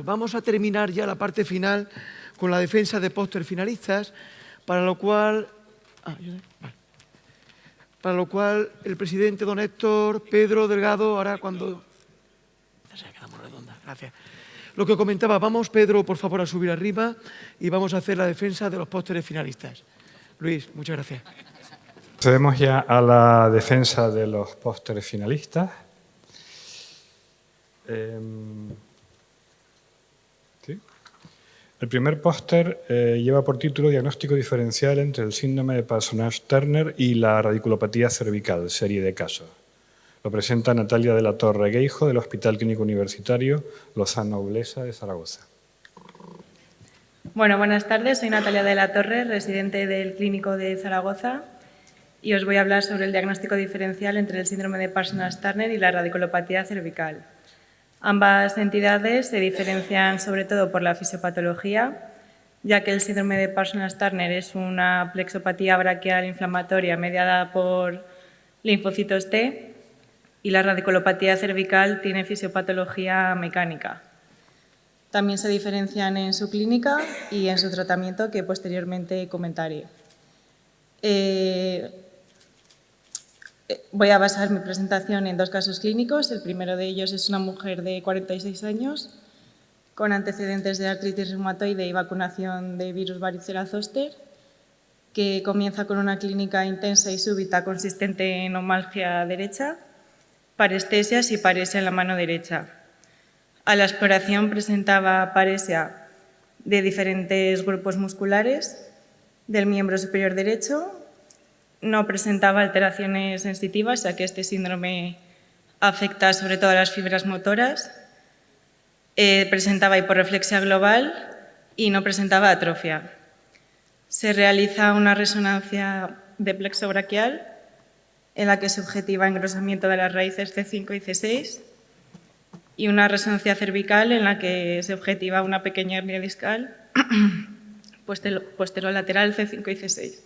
Vamos a terminar ya la parte final con la defensa de póster finalistas, para lo cual el presidente don Héctor Pedro Delgado hará cuando... Gracias. Lo que comentaba, vamos Pedro por favor a subir arriba y vamos a hacer la defensa de los pósteres finalistas. Luis, muchas gracias. Procedemos ya a la defensa de los pósteres finalistas. ¿Sí? El primer póster lleva por título Diagnóstico diferencial entre el síndrome de Parsonage-Turner y la radiculopatía cervical, serie de casos. Lo presenta Natalia de la Torre Gueijo, del Hospital Clínico Universitario Lozano Blesa de Zaragoza. Bueno, buenas tardes. Soy Natalia de la Torre, residente del Clínico de Zaragoza, y os voy a hablar sobre el diagnóstico diferencial entre el síndrome de Parsonage-Turner y la radiculopatía cervical. Ambas entidades se diferencian sobre todo por la fisiopatología, ya que el síndrome de Parsonage-Turner es una plexopatía braquial inflamatoria mediada por linfocitos T, y la radiculopatía cervical tiene fisiopatología mecánica. También se diferencian en su clínica y en su tratamiento, que posteriormente comentaré. Voy a basar mi presentación en dos casos clínicos. El primero de ellos es una mujer de 46 años con antecedentes de artritis reumatoide y vacunación de virus varicela zoster, que comienza con una clínica intensa y súbita consistente en omalgia derecha, parestesias y paresia en la mano derecha. A la exploración presentaba paresia de diferentes grupos musculares del miembro superior derecho. No presentaba alteraciones sensitivas, ya que este síndrome afecta sobre todo a las fibras motoras. Presentaba hiporreflexia global y no presentaba atrofia. Se realiza una resonancia de plexo braquial en la que se objetiva engrosamiento de las raíces C5 y C6, y una resonancia cervical en la que se objetiva una pequeña hernia discal posterolateral C5 y C6.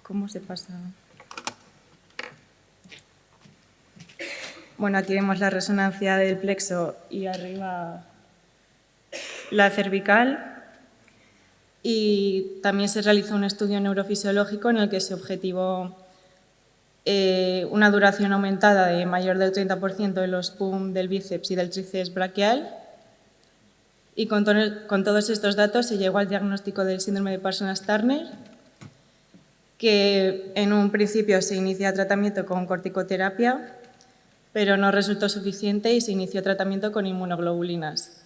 ¿Cómo se pasa? Bueno, aquí vemos la resonancia del plexo y arriba la cervical. Y también se realizó un estudio neurofisiológico en el que se objetivó una duración aumentada de mayor del 30% de los PUM del bíceps y del tríceps braquial. Y con todos estos datos se llegó al diagnóstico del síndrome de Parsonage-Turner, que en un principio se inicia tratamiento con corticoterapia, pero no resultó suficiente y se inició tratamiento con inmunoglobulinas.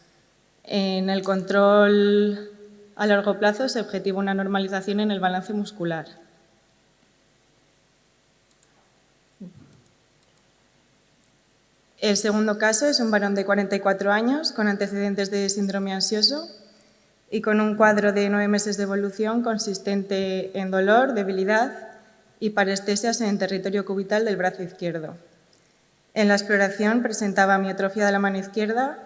En el control a largo plazo se objetivó una normalización en el balance muscular. El segundo caso es un varón de 44 años con antecedentes de síndrome ansioso y con un cuadro de 9 meses de evolución consistente en dolor, debilidad y parestesias en el territorio cubital del brazo izquierdo. En la exploración presentaba miotrofia de la mano izquierda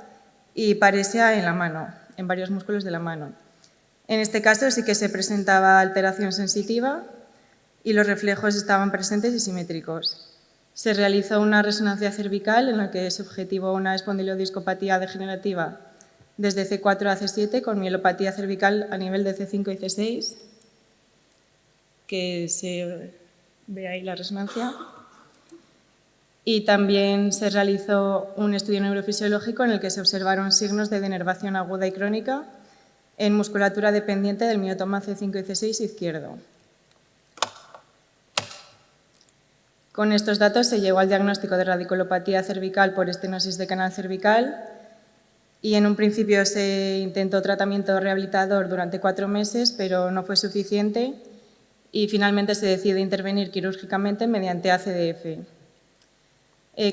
y paresia en la mano, en varios músculos de la mano. En este caso sí que se presentaba alteración sensitiva y los reflejos estaban presentes y simétricos. Se realizó una resonancia cervical en la que se objetivó una espondilodiscopatía degenerativa desde C4 a C7 con mielopatía cervical a nivel de C5 y C6, que se ve ahí la resonancia. Y también se realizó un estudio neurofisiológico en el que se observaron signos de denervación aguda y crónica en musculatura dependiente del miotoma C5 y C6 izquierdo. Con estos datos se llegó al diagnóstico de radiculopatía cervical por estenosis de canal cervical y en un principio se intentó tratamiento rehabilitador durante 4 meses, pero no fue suficiente y finalmente se decide intervenir quirúrgicamente mediante ACDF.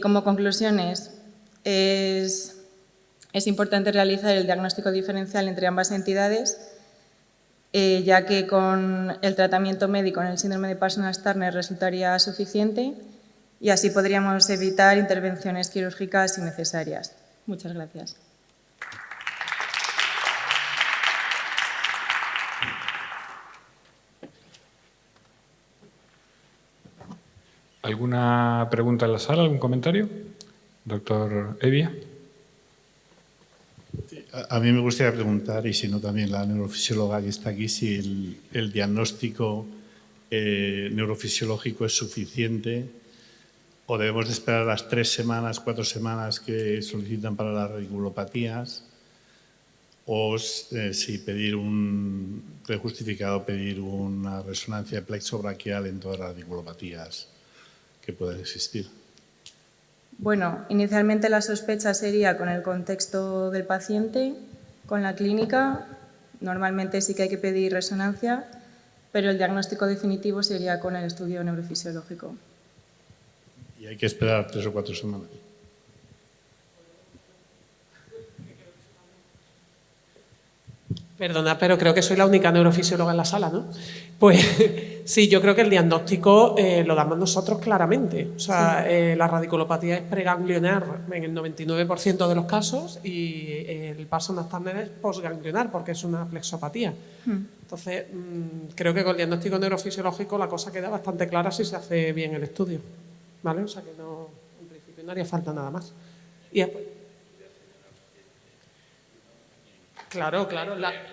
Como conclusiones, es importante realizar el diagnóstico diferencial entre ambas entidades, ya que con el tratamiento médico en el síndrome de Parsonage-Turner resultaría suficiente y así podríamos evitar intervenciones quirúrgicas innecesarias. Muchas gracias. ¿Alguna pregunta en la sala? ¿Algún comentario? Doctor Evia. A mí me gustaría preguntar, y si no también la neurofisióloga que está aquí, si el diagnóstico neurofisiológico es suficiente o debemos de esperar las 3 semanas, 4 semanas que solicitan para las radiculopatías, o si es justificado pedir una resonancia plexobraquial en todas las radiculopatías que pueden existir. Bueno, inicialmente la sospecha sería con el contexto del paciente, con la clínica. Normalmente sí que hay que pedir resonancia, pero el diagnóstico definitivo sería con el estudio neurofisiológico. Y hay que esperar 3 o 4 semanas. Perdona, pero creo que soy la única neurofisióloga en la sala, ¿no? Pues sí, yo creo que el diagnóstico lo damos nosotros claramente. O sea, sí. La radiculopatía es preganglionar en el 99% de los casos y el Parsons Turner es postganglionar porque es una plexopatía. Entonces, creo que con el diagnóstico neurofisiológico la cosa queda bastante clara si se hace bien el estudio, ¿vale? O sea que no, en principio no haría falta nada más. Y después, Claro,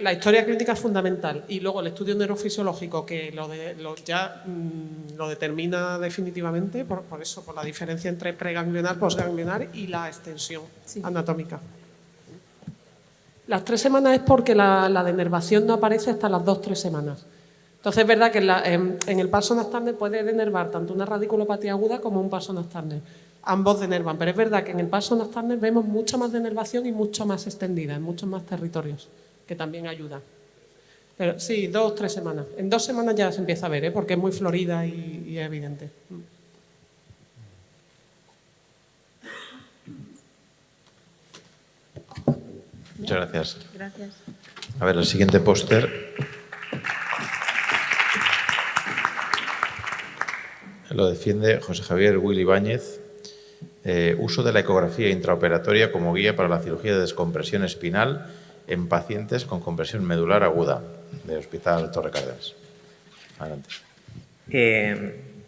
la historia clínica es fundamental y luego el estudio neurofisiológico que lo determina definitivamente por eso, por la diferencia entre preganglionar, postganglionar y la extensión anatómica. Las 3 semanas es porque la denervación no aparece hasta las 2-3 semanas. Entonces es verdad que en el Parsons Turner puede denervar tanto una radiculopatía aguda como un Parsons Turner. Ambos denervan, pero es verdad que en el Parsons Turner vemos mucha más denervación y mucho más extendida, en muchos más territorios, que también ayuda. Pero sí, 2-3 semanas. En 2 semanas ya se empieza a ver, porque es muy florida y es evidente. Muchas gracias. Gracias. A ver, el siguiente póster lo defiende José Javier Will Ibáñez. Uso de la ecografía intraoperatoria como guía para la cirugía de descompresión espinal en pacientes con compresión medular aguda, del Hospital Torre Cárdenas. Adelante.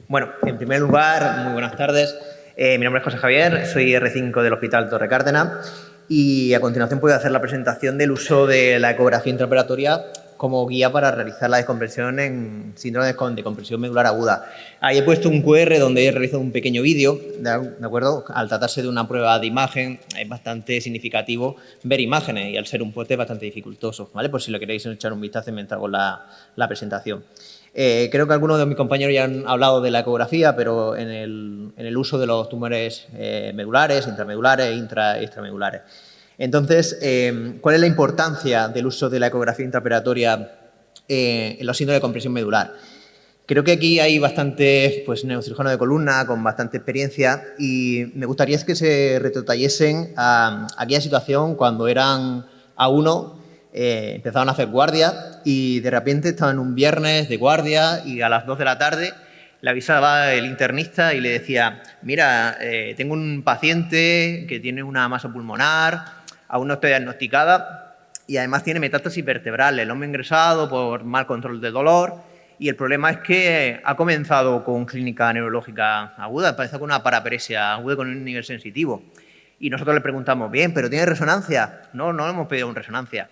Bueno, en primer lugar, muy buenas tardes. Mi nombre es José Javier, soy R5 del Hospital Torre Cárdenas y a continuación voy a hacer la presentación del uso de la ecografía intraoperatoria como guía para realizar la descompresión en síndrome de compresión medular aguda. Ahí he puesto un QR donde he realizado un pequeño vídeo, ¿de acuerdo? Al tratarse de una prueba de imagen es bastante significativo ver imágenes y al ser un póster es bastante dificultoso, ¿vale? Por si lo queréis echar un vistazo mientras hago la presentación. Creo que algunos de mis compañeros ya han hablado de la ecografía, pero en el uso de los tumores medulares, intramedulares e extramedulares. Entonces, ¿cuál es la importancia del uso de la ecografía intraoperatoria en los síndromes de compresión medular? Creo que aquí hay bastantes neurocirujanos de columna con bastante experiencia y me gustaría que se retrotrayesen a aquella situación cuando eran A1, empezaban a hacer guardia y de repente estaban un viernes de guardia y a las 2 de la tarde le avisaba el internista y le decía, mira, tengo un paciente que tiene una masa pulmonar, aún no está diagnosticada y además tiene metástasis vertebrales, lo hemos ingresado por mal control de dolor y el problema es que ha comenzado con clínica neurológica aguda, parece con una paraparesia aguda con un nivel sensitivo. Y nosotros le preguntamos, bien, ¿pero tiene resonancia? No, no hemos pedido una resonancia.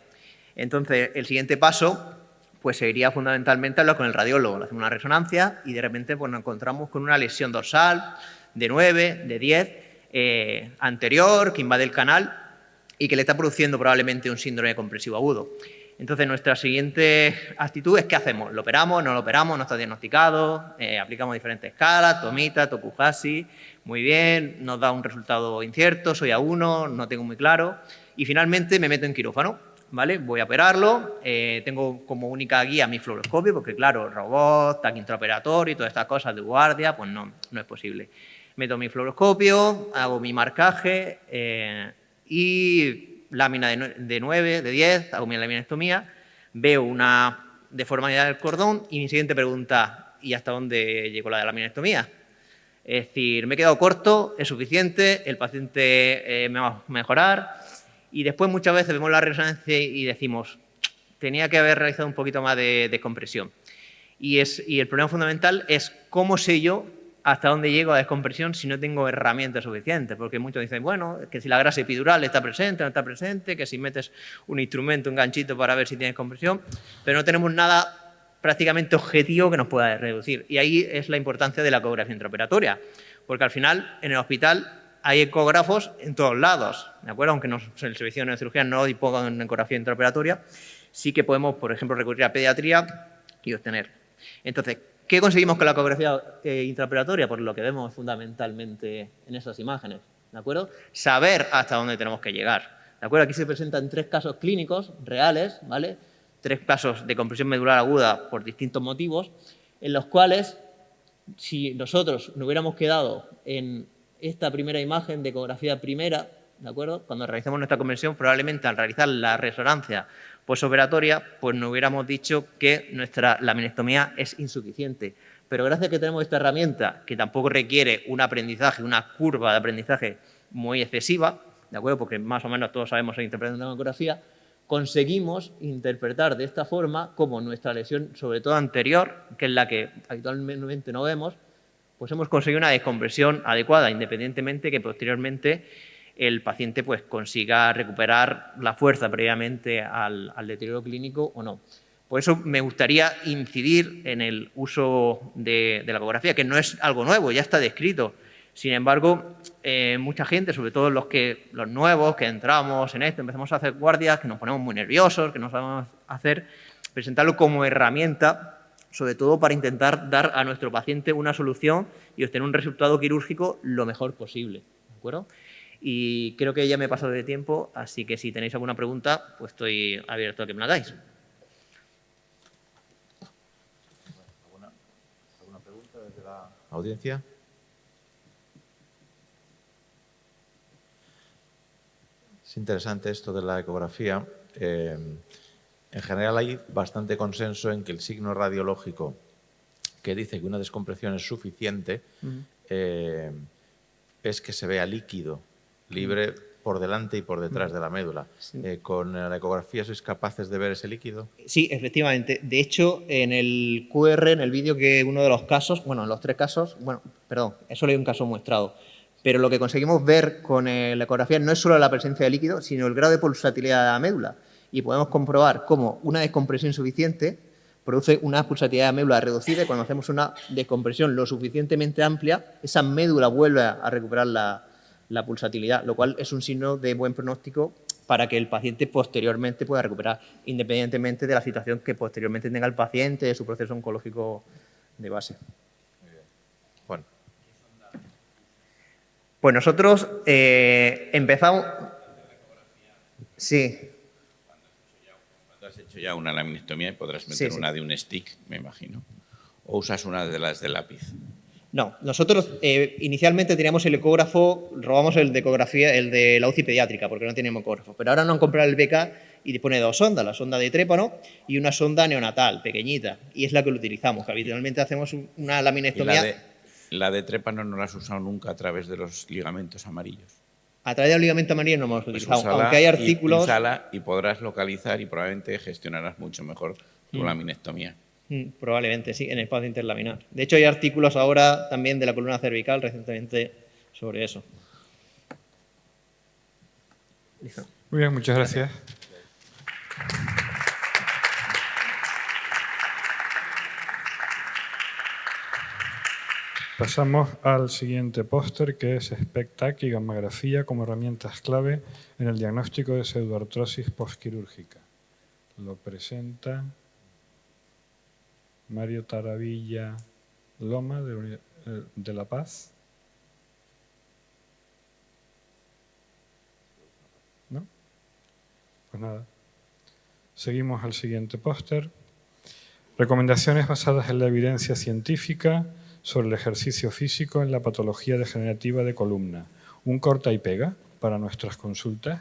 Entonces, el siguiente paso pues sería fundamentalmente hablar con el radiólogo, le hacemos una resonancia y de repente pues, nos encontramos con una lesión dorsal de 9, de 10, anterior, que invade el canal y que le está produciendo probablemente un síndrome compresivo agudo. Entonces, nuestra siguiente actitud es ¿qué hacemos? ¿Lo operamos? ¿No lo operamos? ¿No está diagnosticado? Aplicamos diferentes escalas, Tomita, Tokuhashi, muy bien, nos da un resultado incierto, soy A1, no tengo muy claro y finalmente me meto en quirófano, ¿vale? Voy a operarlo, tengo como única guía mi fluoroscopio porque, claro, robot, TAC intraoperatorio y todas estas cosas de guardia, pues no es posible. Meto mi fluoroscopio, hago mi marcaje y lámina de 9, de 10, hago mi laminectomía, veo una deformidad del cordón y mi siguiente pregunta, ¿y hasta dónde llegó la laminectomía? Es decir, me he quedado corto, es suficiente, el paciente me va a mejorar y después muchas veces vemos la resonancia y decimos, tenía que haber realizado un poquito más de descompresión. Y el problema fundamental es cómo sé yo hasta dónde llego a descompresión si no tengo herramientas suficientes, porque muchos dicen, bueno, que si la grasa epidural está presente, no está presente, que si metes un instrumento, un ganchito para ver si tienes compresión, pero no tenemos nada prácticamente objetivo que nos pueda reducir. Y ahí es la importancia de la ecografía intraoperatoria, porque al final en el hospital hay ecógrafos en todos lados, ¿de acuerdo? Aunque el servicio de neurocirugía no disponga de una ecografía intraoperatoria, sí que podemos, por ejemplo, recurrir a pediatría y obtener. Entonces, ¿qué conseguimos con la ecografía intraoperatoria? Por lo que vemos fundamentalmente en esas imágenes, ¿de acuerdo? Saber hasta dónde tenemos que llegar, ¿de acuerdo? Aquí se presentan 3 casos clínicos reales, ¿vale? 3 casos de compresión medular aguda por distintos motivos, en los cuales, si nosotros nos hubiéramos quedado en esta primera imagen de ecografía primera, ¿de acuerdo? Cuando realicemos nuestra conversión, probablemente al realizar la resonancia postoperatoria, pues nos hubiéramos dicho que nuestra laminectomía es insuficiente. Pero gracias a que tenemos esta herramienta, que tampoco requiere un aprendizaje, una curva de aprendizaje muy excesiva, ¿de acuerdo? Porque más o menos todos sabemos interpretar una ecografía, conseguimos interpretar de esta forma cómo nuestra lesión, sobre todo anterior, que es la que habitualmente no vemos, pues hemos conseguido una descompresión adecuada, independientemente que posteriormente el paciente pues consiga recuperar la fuerza previamente al deterioro clínico o no. Por eso me gustaría incidir en el uso de la ecografía, que no es algo nuevo, ya está descrito. Sin embargo, mucha gente, sobre todo los nuevos que entramos en esto, empezamos a hacer guardias, que nos ponemos muy nerviosos, que no sabemos hacer, presentarlo como herramienta, sobre todo para intentar dar a nuestro paciente una solución y obtener un resultado quirúrgico lo mejor posible, ¿de acuerdo? Y creo que ya me he pasado de tiempo, así que si tenéis alguna pregunta, pues estoy abierto a que me la hagáis. ¿Alguna pregunta desde la audiencia? Es interesante esto de la ecografía. En general hay bastante consenso en que el signo radiológico que dice que una descompresión es suficiente es que se vea líquido, libre por delante y por detrás de la médula. Sí. ¿Con la ecografía sois capaces de ver ese líquido? Sí, efectivamente. De hecho, en el QR, en el vídeo, que uno de los casos, bueno, en los 3 casos, bueno, perdón, solo hay un caso muestrado, pero lo que conseguimos ver con la ecografía no es solo la presencia de líquido, sino el grado de pulsatilidad de la médula. Y podemos comprobar cómo una descompresión suficiente produce una pulsatilidad de médula reducida y cuando hacemos una descompresión lo suficientemente amplia, esa médula vuelve a recuperar la pulsatilidad, lo cual es un signo de buen pronóstico para que el paciente posteriormente pueda recuperar, independientemente de la situación que posteriormente tenga el paciente, de su proceso oncológico de base. Bueno. Pues nosotros empezamos... Sí. Has hecho ya una laminectomía y podrás meter una de un stick, me imagino. ¿O usas una de las de lápiz? No, nosotros inicialmente teníamos el ecógrafo, robamos el de ecografía, el de la UCI pediátrica, porque no teníamos ecógrafo. Pero ahora nos han comprado el BK y dispone de 2 sondas, la sonda de trépano y una sonda neonatal, pequeñita. Y es la que lo utilizamos, que habitualmente hacemos una laminectomía. ¿Y la de trépano no la has usado nunca a través de los ligamentos amarillos? A través del ligamento amarillo no hemos utilizado, úsala, aunque hay artículos... Úsala y podrás localizar y probablemente gestionarás mucho mejor tu laminectomía. Probablemente, sí, en el espacio interlaminar. De hecho, hay artículos ahora también de la columna cervical recientemente sobre eso. Muy bien, muchas gracias. Pasamos al siguiente póster, que es SPECTAC y gammagrafía como herramientas clave en el diagnóstico de pseudoartrosis postquirúrgica. Lo presenta Mario Taravilla Loma, de La Paz. ¿No? Pues nada. Seguimos al siguiente póster. Recomendaciones basadas en la evidencia científica sobre el ejercicio físico en la patología degenerativa de columna. Un corta y pega para nuestras consultas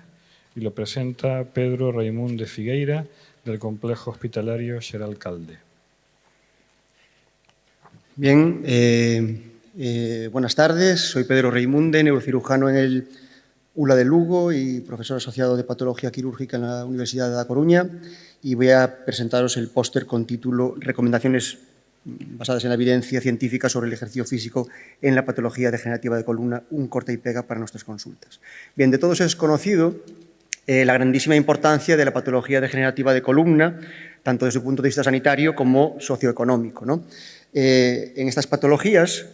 y lo presenta Pedro Raimún de Figueira del Complejo Hospitalario Xeral Calde. Bien, buenas tardes. Soy Pedro Reimunde, neurocirujano en el ULA de Lugo y profesor asociado de Patología Quirúrgica en la Universidad de La Coruña, y voy a presentaros el póster con título Recomendaciones basadas en la evidencia científica sobre el ejercicio físico en la patología degenerativa de columna, un corta y pega para nuestras consultas. Bien, de todos es conocido la grandísima importancia de la patología degenerativa de columna, tanto desde el punto de vista sanitario como socioeconómico, ¿no? En estas patologías,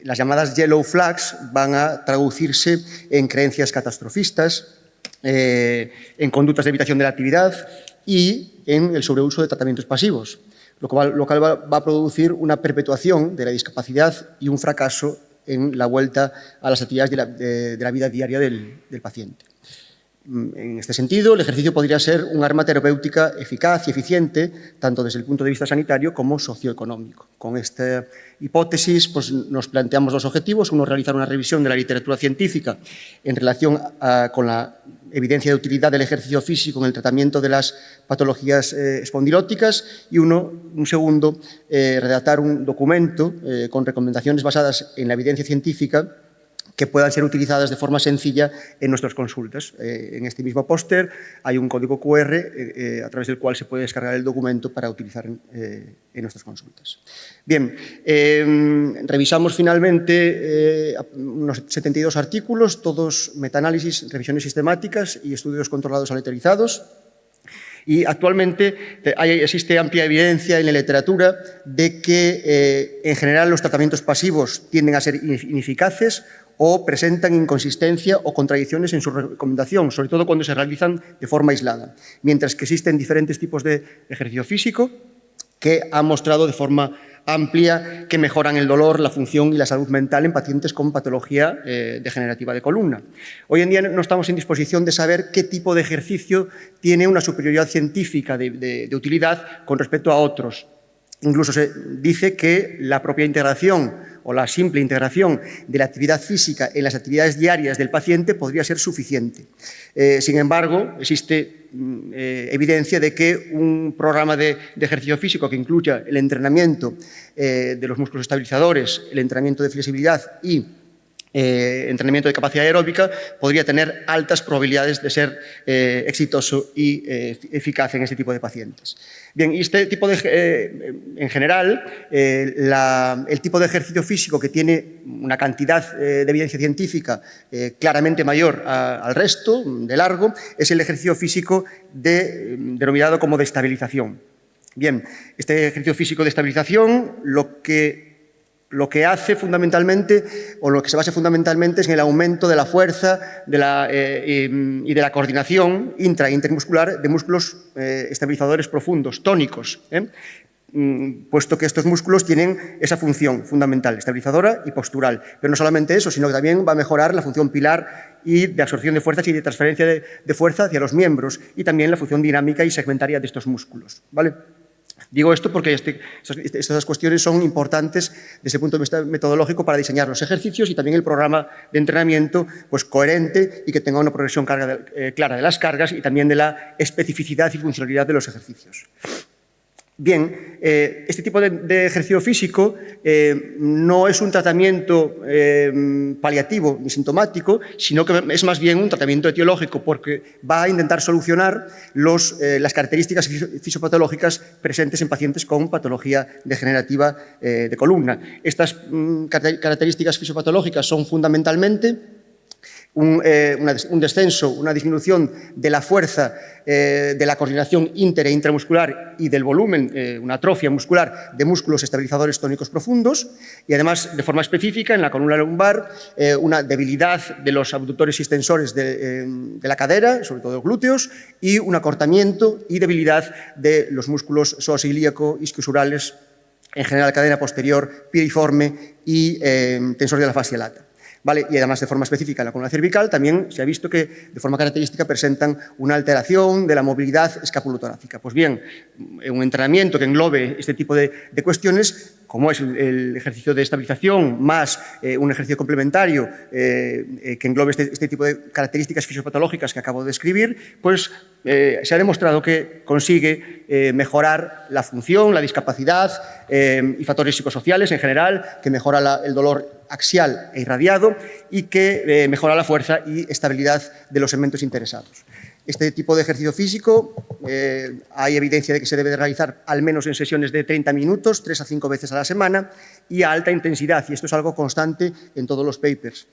las llamadas yellow flags van a traducirse en creencias catastrofistas, en conductas de evitación de la actividad y en el sobreuso de tratamientos pasivos, lo cual va a producir una perpetuación de la discapacidad y un fracaso en la vuelta a las actividades de la vida diaria del paciente. En este sentido, el ejercicio podría ser un arma terapéutica eficaz y eficiente, tanto desde el punto de vista sanitario como socioeconómico. Con esta hipótesis, pues, nos planteamos dos objetivos. Uno, realizar una revisión de la literatura científica en relación con la evidencia de utilidad del ejercicio físico en el tratamiento de las patologías espondilóticas, y un segundo, redactar un documento con recomendaciones basadas en la evidencia científica que puedan ser utilizadas de forma sencilla en nuestras consultas. En este mismo póster hay un código QR a través del cual se puede descargar el documento para utilizar en nuestras consultas. Bien, revisamos finalmente unos 72 artículos, todos metaanálisis, revisiones sistemáticas y estudios controlados aleatorizados. Y actualmente existe amplia evidencia en la literatura de que, en general, los tratamientos pasivos tienden a ser ineficaces o presentan inconsistencia o contradicciones en su recomendación, sobre todo cuando se realizan de forma aislada, mientras que existen diferentes tipos de ejercicio físico que han mostrado de forma amplia que mejoran el dolor, la función y la salud mental en pacientes con patología degenerativa de columna. Hoy en día no estamos en disposición de saber qué tipo de ejercicio tiene una superioridad científica de utilidad con respecto a otros. Incluso se dice que la propia integración o la simple integración de la actividad física en las actividades diarias del paciente podría ser suficiente. Sin embargo, existe evidencia de que un programa de ejercicio físico que incluya el entrenamiento de los músculos estabilizadores, el entrenamiento de flexibilidad y entrenamiento de capacidad aeróbica podría tener altas probabilidades de ser exitoso y eficaz en este tipo de pacientes. Bien, y este tipo en general, el tipo de ejercicio físico que tiene una cantidad de evidencia científica claramente mayor al resto, de largo, es el ejercicio físico denominado como de estabilización. Bien, este ejercicio físico de estabilización lo que hace fundamentalmente, o lo que se basa fundamentalmente, es en el aumento de la fuerza y de la coordinación intra e intermuscular de músculos estabilizadores profundos, tónicos, puesto que estos músculos tienen esa función fundamental, estabilizadora y postural. Pero no solamente eso, sino que también va a mejorar la función pilar y de absorción de fuerzas y de transferencia de fuerza hacia los miembros, y también la función dinámica y segmentaria de estos músculos, ¿vale? Digo esto porque estas cuestiones son importantes desde el punto de vista metodológico para diseñar los ejercicios y también el programa de entrenamiento, pues, coherente y que tenga una progresión clara de las cargas y también de la especificidad y funcionalidad de los ejercicios. Bien, este tipo de ejercicio físico no es un tratamiento paliativo ni sintomático, sino que es más bien un tratamiento etiológico, porque va a intentar solucionar las características fisiopatológicas presentes en pacientes con patología degenerativa de columna. Estas características fisiopatológicas son fundamentalmente un descenso, una disminución de la fuerza, de la coordinación inter e intramuscular y del volumen, una atrofia muscular de músculos estabilizadores tónicos profundos, y además, de forma específica, en la columna lumbar, una debilidad de los abductores y extensores de la cadera, sobre todo glúteos, y un acortamiento y debilidad de los músculos psoas ilíaco, isquiosurales, en general cadera posterior, piriforme y tensor de la fascia lata. ¿Vale? Y además, de forma específica, en la columna cervical también se ha visto que de forma característica presentan una alteración de la movilidad escapulotorácica. Pues bien, un entrenamiento que englobe este tipo de cuestiones, como es el ejercicio de estabilización más un ejercicio complementario que englobe este tipo de características fisiopatológicas que acabo de describir, pues se ha demostrado que consigue mejorar la función, la discapacidad y factores psicosociales en general, que mejora el dolor axial e irradiado y que mejora la fuerza y estabilidad de los segmentos interesados. Este tipo de ejercicio físico hay evidencia de que se debe de realizar al menos en sesiones de 30 minutos, 3 a 5 veces a la semana y a alta intensidad, y esto es algo constante en todos los papers.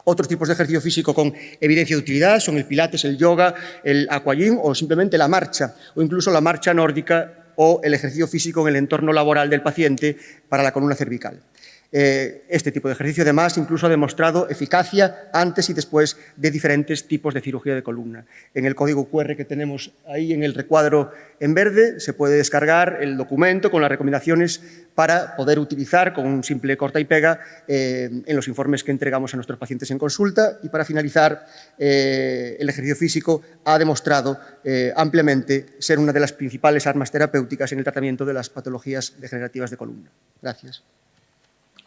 Otros tipos de ejercicio físico con evidencia de utilidad son el pilates, el yoga, el aquagym o simplemente la marcha, o incluso la marcha nórdica o el ejercicio físico en el entorno laboral del paciente para la columna cervical. Este tipo de ejercicio, además, incluso ha demostrado eficacia antes y después de diferentes tipos de cirugía de columna. En el código QR que tenemos ahí en el recuadro en verde se puede descargar el documento con las recomendaciones para poder utilizar con un simple corta y pega en los informes que entregamos a nuestros pacientes en consulta. Y para finalizar, el ejercicio físico ha demostrado ampliamente ser una de las principales armas terapéuticas en el tratamiento de las patologías degenerativas de columna. Gracias.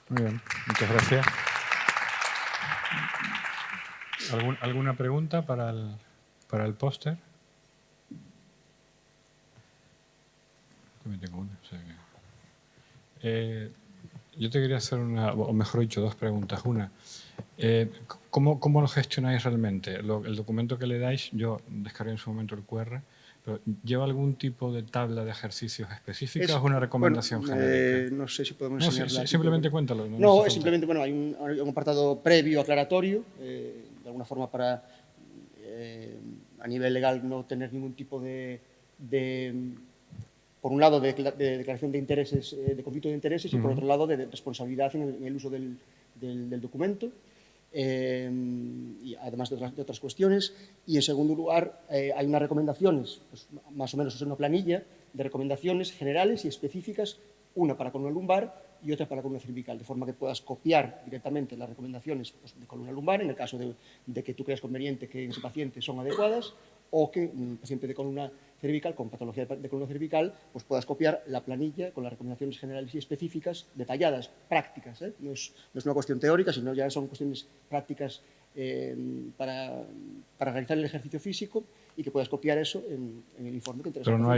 Muy bien, muchas gracias. ¿Alguna pregunta para el póster? También tengo una. O sea que, yo te quería hacer o mejor dicho, dos preguntas. Una, ¿cómo lo gestionáis realmente? El documento que le dais, yo descargué en su momento el QR, pero ¿lleva algún tipo de tabla de ejercicios específica o es una recomendación genérica? No sé si podemos enseñarla. Simplemente cuéntalo. No, es simplemente, bueno, hay un apartado previo aclaratorio, de alguna forma para, a nivel legal, no tener ningún tipo de por un lado, de declaración de intereses, de conflicto de intereses, y por otro lado, de responsabilidad en el uso del documento. Y además de otras cuestiones, y en segundo lugar hay unas recomendaciones, pues, más o menos es una planilla de recomendaciones generales y específicas, una para columna lumbar y otra para columna cervical, de forma que puedas copiar directamente las recomendaciones, pues, de columna lumbar, en el caso de que tú creas conveniente que en ese paciente son adecuadas, o que un paciente de columna cervical, con patología de columna cervical, pues puedas copiar la planilla con las recomendaciones generales y específicas, detalladas, prácticas. No es una cuestión teórica, sino ya son cuestiones prácticas para realizar el ejercicio físico, y que puedas copiar eso en el informe que entregas. Pero no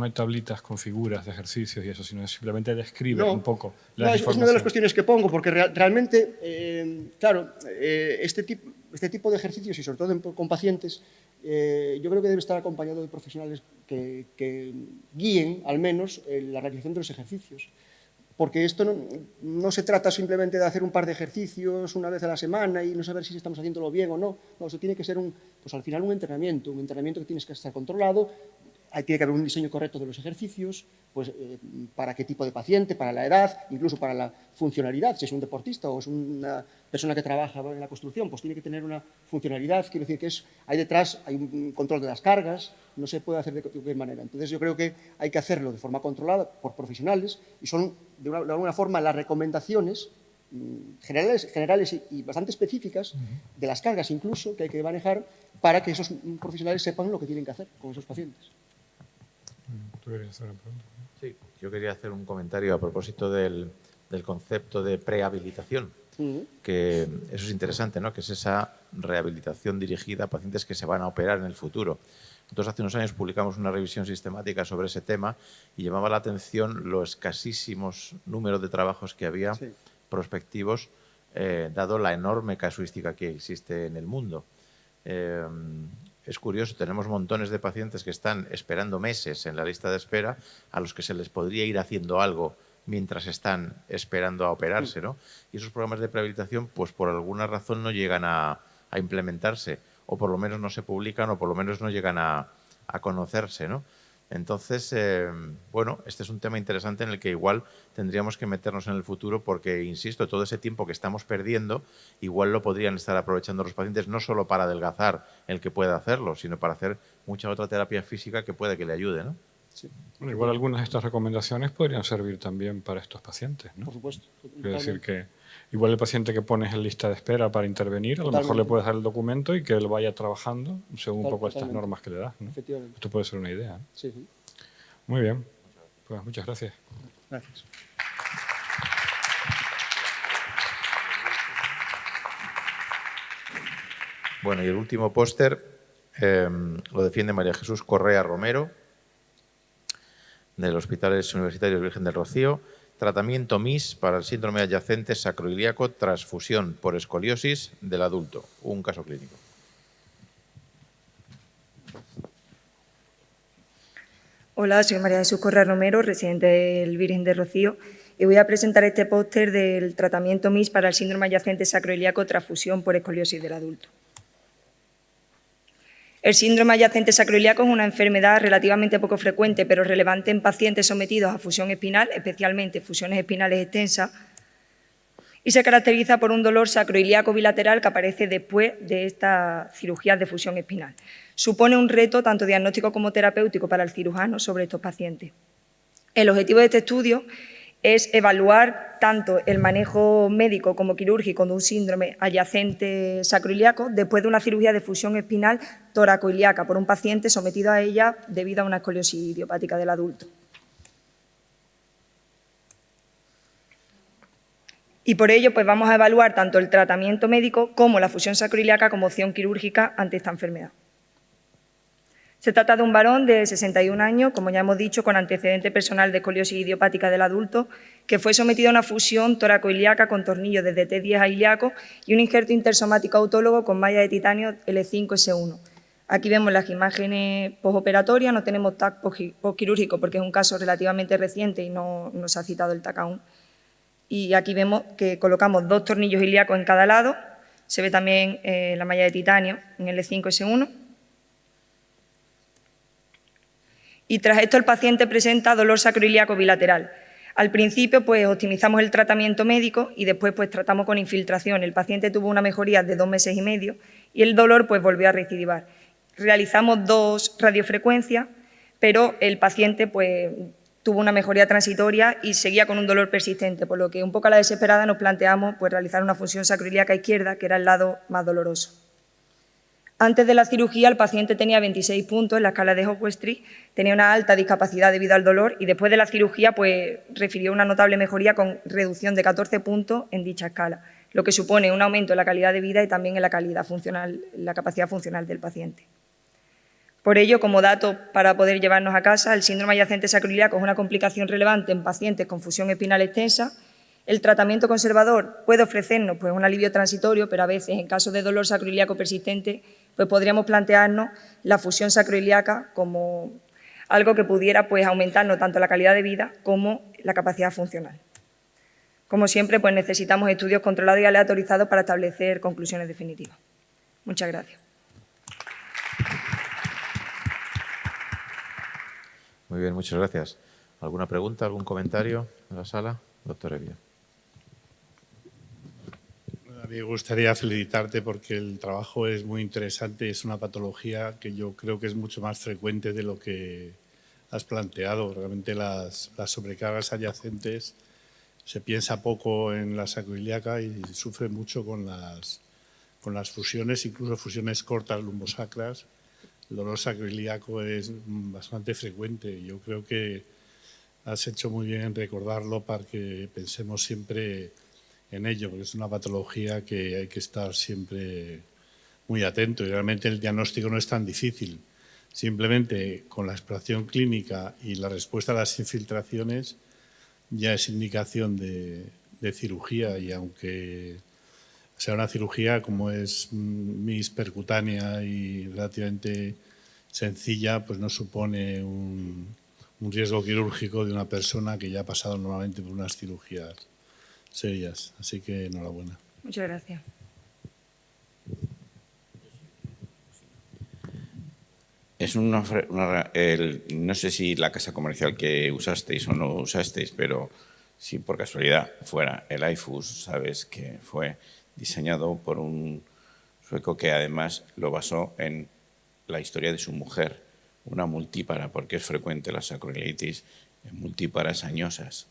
hay tablitas con figuras de ejercicios y eso, sino simplemente describe un poco la información. Es una de las cuestiones que pongo, porque realmente, claro, este tipo de ejercicios, y sobre todo con pacientes, yo creo que debe estar acompañado de profesionales que guíen, al menos, la realización de los ejercicios. Porque esto no se trata simplemente de hacer un par de ejercicios una vez a la semana y no saber si estamos haciéndolo bien o no. No, eso tiene que ser, pues al final, un entrenamiento que tienes que estar controlado. Tiene que haber un diseño correcto de los ejercicios, pues para qué tipo de paciente, para la edad, incluso para la funcionalidad. Si es un deportista o es una persona que trabaja en la construcción, pues tiene que tener una funcionalidad. Quiero decir que ahí detrás hay un control de las cargas, no se puede hacer de cualquier manera. Entonces yo creo que hay que hacerlo de forma controlada por profesionales, y son de alguna forma las recomendaciones generales y bastante específicas de las cargas incluso que hay que manejar para que esos profesionales sepan lo que tienen que hacer con esos pacientes. ¿Tú querías hacer una pregunta? Sí, yo quería hacer un comentario a propósito del concepto de prehabilitación, que eso es interesante, ¿no? Que es esa rehabilitación dirigida a pacientes que se van a operar en el futuro. Nosotros hace unos años publicamos una revisión sistemática sobre ese tema y llamaba la atención los escasísimos números de trabajos que había prospectivos, dado la enorme casuística que existe en el mundo. Es curioso, tenemos montones de pacientes que están esperando meses en la lista de espera, a los que se les podría ir haciendo algo mientras están esperando a operarse, ¿no? Y esos programas de prehabilitación, pues por alguna razón no llegan a implementarse, o por lo menos no se publican, o por lo menos no llegan a conocerse, ¿no? Entonces, bueno, este es un tema interesante en el que igual tendríamos que meternos en el futuro, porque, insisto, todo ese tiempo que estamos perdiendo, igual lo podrían estar aprovechando los pacientes, no solo para adelgazar el que pueda hacerlo, sino para hacer mucha otra terapia física que puede que le ayude, ¿no? Sí. Bueno, igual algunas de estas recomendaciones podrían servir también para estos pacientes, ¿no? Por supuesto. Quiero decir que igual el paciente que pones en lista de espera para intervenir, a lo mejor le puedes dar el documento y que él vaya trabajando según un poco estas normas que le das, ¿no? Efectivamente. Esto puede ser una idea, ¿no? Sí. Muy bien. Pues muchas gracias. Gracias. Bueno, y el último póster lo defiende María Jesús Correa Romero, del Hospital Universitario Virgen del Rocío. Tratamiento MIS para el síndrome adyacente sacroiliaco tras fusión por escoliosis del adulto. Un caso clínico. Hola, soy María Jesús Correa Romero, residente del Virgen de Rocío, y voy a presentar este póster del tratamiento MIS para el síndrome adyacente sacroiliaco tras fusión por escoliosis del adulto. El síndrome adyacente sacroiliaco es una enfermedad relativamente poco frecuente, pero relevante en pacientes sometidos a fusión espinal, especialmente fusiones espinales extensas, y se caracteriza por un dolor sacroiliaco bilateral que aparece después de estas cirugías de fusión espinal. Supone un reto tanto diagnóstico como terapéutico para el cirujano sobre estos pacientes. El objetivo de este estudio es evaluar tanto el manejo médico como quirúrgico de un síndrome adyacente sacroiliaco después de una cirugía de fusión espinal toracoiliaca por un paciente sometido a ella debido a una escoliosis idiopática del adulto. Y por ello pues vamos a evaluar tanto el tratamiento médico como la fusión sacroiliaca como opción quirúrgica ante esta enfermedad. Se trata de un varón de 61 años, como ya hemos dicho, con antecedente personal de escoliosis idiopática del adulto, que fue sometido a una fusión toracoiliaca con tornillos desde T10 a ilíaco y un injerto intersomático autólogo con malla de titanio L5S1. Aquí vemos las imágenes postoperatorias, no tenemos TAC postquirúrgico porque es un caso relativamente reciente y no se ha citado el TAC aún. Y aquí vemos que colocamos 2 tornillos ilíacos en cada lado, se ve también la malla de titanio en L5S1. Y tras esto el paciente presenta dolor sacroiliaco bilateral. Al principio pues optimizamos el tratamiento médico y después pues tratamos con infiltración. El paciente tuvo una mejoría de 2 meses y medio y el dolor pues volvió a recidivar. Realizamos 2 radiofrecuencias, pero el paciente pues tuvo una mejoría transitoria y seguía con un dolor persistente, por lo que un poco a la desesperada nos planteamos pues realizar una fusión sacroiliaca izquierda, que era el lado más doloroso. Antes de la cirugía, el paciente tenía 26 puntos en la escala de Hofstede, tenía una alta discapacidad debido al dolor y después de la cirugía pues, refirió una notable mejoría con reducción de 14 puntos en dicha escala, lo que supone un aumento en la calidad de vida y también en la calidad funcional, la capacidad funcional del paciente. Por ello, como dato para poder llevarnos a casa, el síndrome adyacente sacroiliaco es una complicación relevante en pacientes con fusión espinal extensa. El tratamiento conservador puede ofrecernos pues, un alivio transitorio, pero a veces, en caso de dolor sacroiliaco persistente, pues podríamos plantearnos la fusión sacroiliaca como algo que pudiera pues, aumentarnos tanto la calidad de vida como la capacidad funcional. Como siempre, pues necesitamos estudios controlados y aleatorizados para establecer conclusiones definitivas. Muchas gracias. Muy bien, muchas gracias. ¿Alguna pregunta, algún comentario en la sala? Doctor Evia. A mí me gustaría felicitarte porque el trabajo es muy interesante y es una patología que yo creo que es mucho más frecuente de lo que has planteado. Realmente las sobrecargas adyacentes se piensa poco en la sacroiliaca y sufre mucho con las fusiones, incluso fusiones cortas lumbosacras. El dolor sacroiliaco es bastante frecuente. Yo creo que has hecho muy bien en recordarlo para que pensemos siempre en ello, porque es una patología que hay que estar siempre muy atento y realmente el diagnóstico no es tan difícil. Simplemente con la exploración clínica y la respuesta a las infiltraciones ya es indicación de cirugía y aunque sea una cirugía como es MIS percutánea y relativamente sencilla, pues no supone un riesgo quirúrgico de una persona que ya ha pasado normalmente por unas cirugías serias. Así que enhorabuena. Muchas gracias. Es no sé si la casa comercial que usasteis o no usasteis, pero si por casualidad fuera el iFus, sabes que fue diseñado por un sueco que además lo basó en la historia de su mujer, una multípara, porque es frecuente la sacroiliitis en multíparas añosas.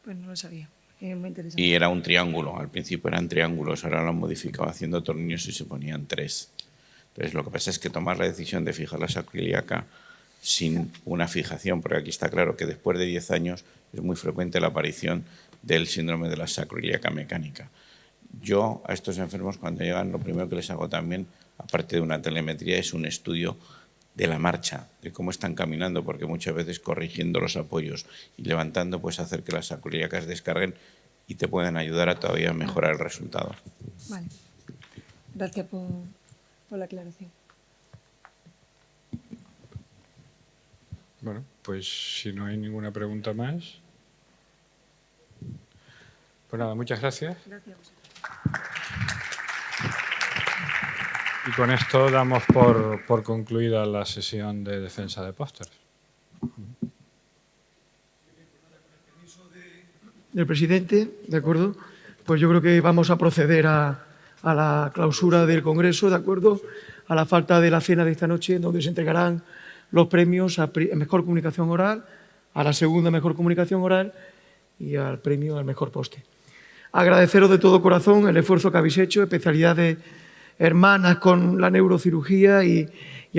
Pues no lo sabía, es muy interesante. Y era un triángulo, al principio eran triángulos, ahora lo han modificado haciendo tornillos y se ponían 3. Entonces lo que pasa es que tomar la decisión de fijar la sacroiliaca sin una fijación, porque aquí está claro que después de 10 años es muy frecuente la aparición del síndrome de la sacroiliaca mecánica. Yo a estos enfermos cuando llegan lo primero que les hago también, aparte de una telemetría, es un estudio de la marcha, de cómo están caminando, porque muchas veces corrigiendo los apoyos y levantando pues hacer que las sacroiliacas descarguen y te pueden ayudar a todavía mejorar el resultado. Vale. Gracias por la aclaración. Bueno, pues si no hay ninguna pregunta más. Pues nada, muchas gracias. Gracias. Y con esto damos por concluida la sesión de defensa de pósters. Del presidente, ¿de acuerdo? Pues yo creo que vamos a proceder a la clausura del Congreso, ¿de acuerdo? A la falta de la cena de esta noche, donde se entregarán los premios a Mejor Comunicación Oral, a la segunda Mejor Comunicación Oral y al premio al Mejor Póster. Agradeceros de todo corazón el esfuerzo que habéis hecho, especialidades hermanas con la neurocirugía y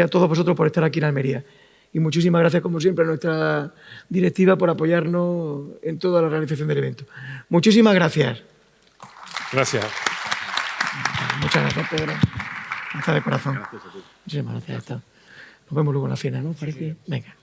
a todos vosotros por estar aquí en Almería. Y muchísimas gracias, como siempre, a nuestra directiva por apoyarnos en toda la realización del evento. Muchísimas gracias. Gracias. Muchas gracias, Pedro. Gracias de corazón. Muchísimas gracias. Nos vemos luego en la cena, ¿no? Parece. Venga.